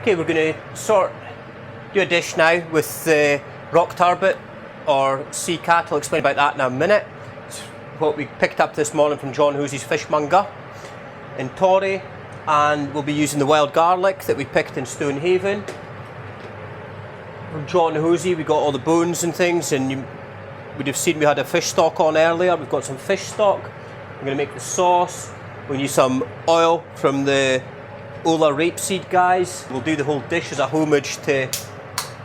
Okay, we're going to do a dish now with the rock turbot or sea cat. I'll explain about that in a minute. It's what we picked up this morning from John Hoosey's fishmonger in Torry, and we'll be using the wild garlic that we picked in Stonehaven. From John Hoosey we got all the bones and things, and you would have seen we had a fish stock on earlier. We've got some fish stock. We're going to make the sauce. We'll use some oil from the Ola rapeseed guys. We'll do the whole dish as a homage to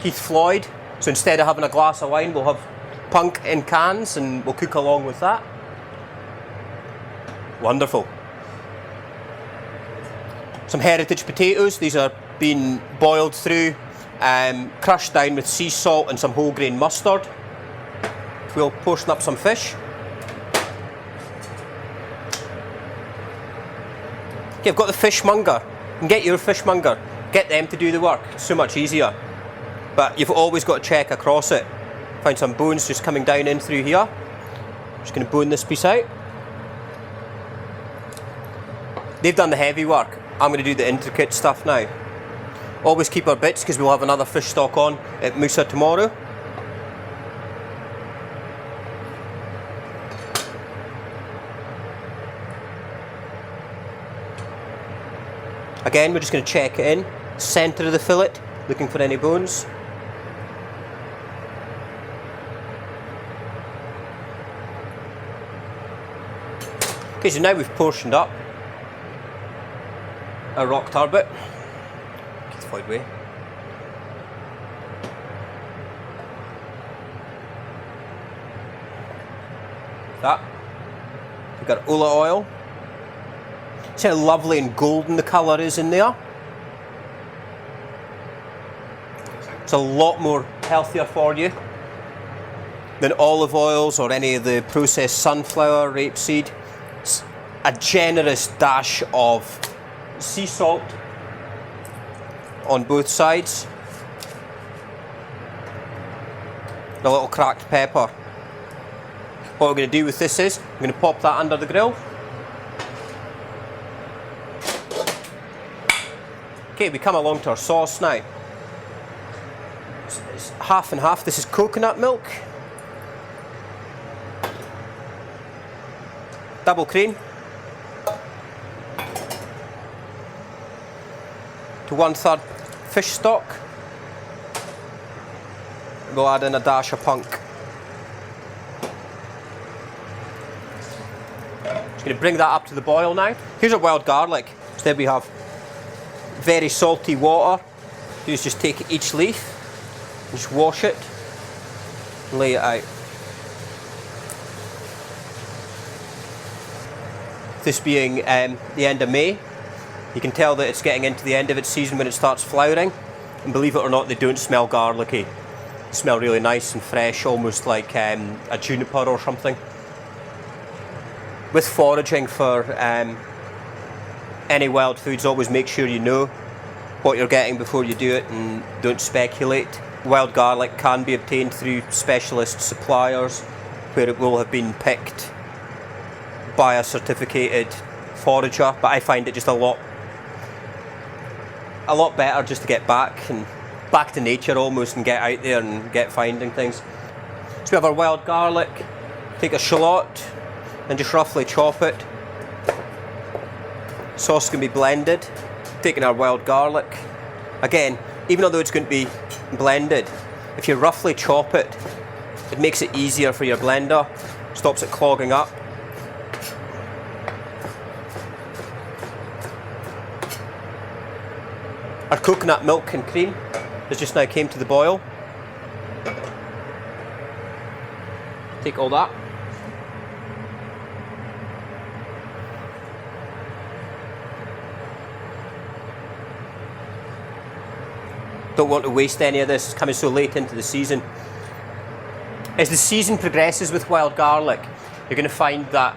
Keith Floyd. So instead of having a glass of wine, we'll have punk in cans and we'll cook along with that. Wonderful. Some heritage potatoes. These are being boiled through, crushed down with sea salt and some whole grain mustard. We'll portion up some fish. Okay, I've got the fishmonger. You can get your fishmonger. Get them to do the work. It's so much easier. But you've always got to check across it. Find some bones just coming down in through here. I'm just going to bone this piece out. They've done the heavy work. I'm going to do the intricate stuff now. Always keep our bits because we'll have another fish stock on at Musa tomorrow. Again, we're just going to check it in. Centre of the fillet, looking for any bones. Okay, so now we've portioned up a rock turbot. Keith Floyd way. That. We've got Ola oil. See how lovely and golden the colour is in there? It's a lot more healthier for you than olive oils or any of the processed sunflower, rapeseed. It's a generous dash of sea salt on both sides. A little cracked pepper. What we're going to do with this is, I'm going to pop that under the grill. Okay, we come along to our sauce now. It's half and half. This is coconut milk, double cream, to 1/3 fish stock. We'll add in a dash of punk. Just going to bring that up to the boil now. Here's our wild garlic. Instead we have very salty water. Do is just take each leaf, and just wash it, and lay it out. This being the end of May, you can tell that it's getting into the end of its season when it starts flowering. And believe it or not, they don't smell garlicky. They smell really nice and fresh, almost like a juniper or something. With foraging for any wild foods, always make sure you know what you're getting before you do it and don't speculate. Wild garlic can be obtained through specialist suppliers where it will have been picked by a certificated forager, but I find it just a lot better just to get back to nature almost and get out there and get finding things. So we have our wild garlic. Take a shallot and just roughly chop it. Sauce can be blended. Taking our wild garlic. Again, even though it's going to be blended, if you roughly chop it, it makes it easier for your blender, stops it clogging up. Our coconut milk and cream has just now came to the boil. Take all that. Don't want to waste any of this, it's coming so late into the season. As the season progresses with wild garlic, you're going to find that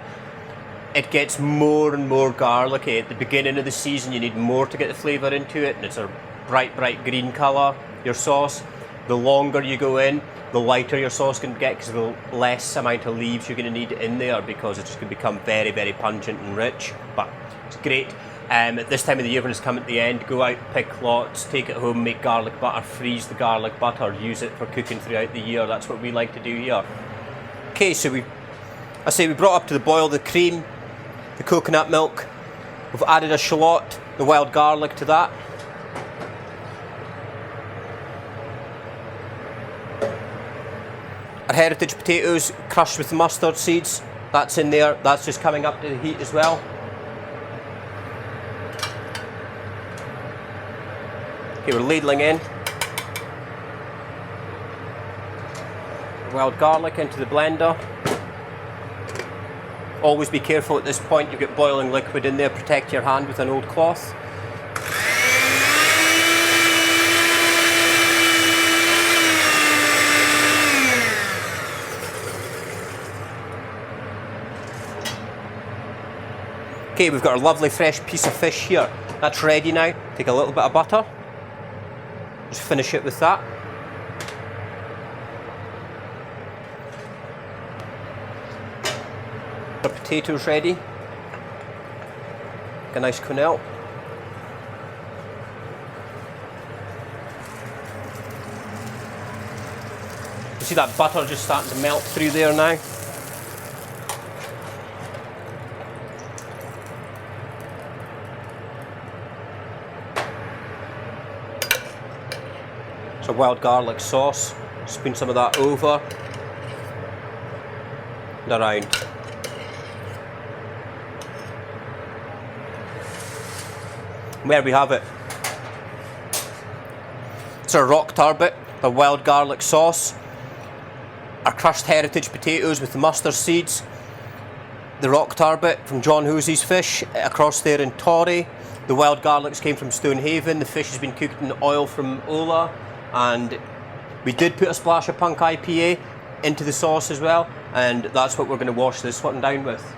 it gets more and more garlicky. At the beginning of the season you need more to get the flavour into it, and it's a bright green colour, your sauce. The longer you go in, the lighter your sauce can get because the less amount of leaves you're going to need in there, because it's just going to become very pungent and rich. But it's great At this time of the year when it's come at the end, go out, pick lots, take it home, make garlic butter, freeze the garlic butter, use it for cooking throughout the year. That's what we like to do here. Okay, so we brought up to the boil the cream, the coconut milk. We've added a shallot, the wild garlic to that. Our heritage potatoes crushed with mustard seeds, that's in there, that's just coming up to the heat as well. Okay, we're ladling in wild garlic into the blender. Always be careful at this point, you've got boiling liquid in there, protect your hand with an old cloth. Okay, we've got our lovely fresh piece of fish here. That's ready now. Take a little bit of butter. Just finish it with that. Our potatoes ready. A nice quenelle. You see that butter just starting to melt through there now? So wild garlic sauce, spoon some of that over and around. And there we have it. It's our rock turbot, the wild garlic sauce, our crushed heritage potatoes with the mustard seeds, the rock turbot from John Hosey's Fish across there in Torry. The wild garlics came from Stonehaven, the fish has been cooked in oil from Ola, and we did put a splash of Punk IPA into the sauce as well, and that's what we're going to wash this one down with.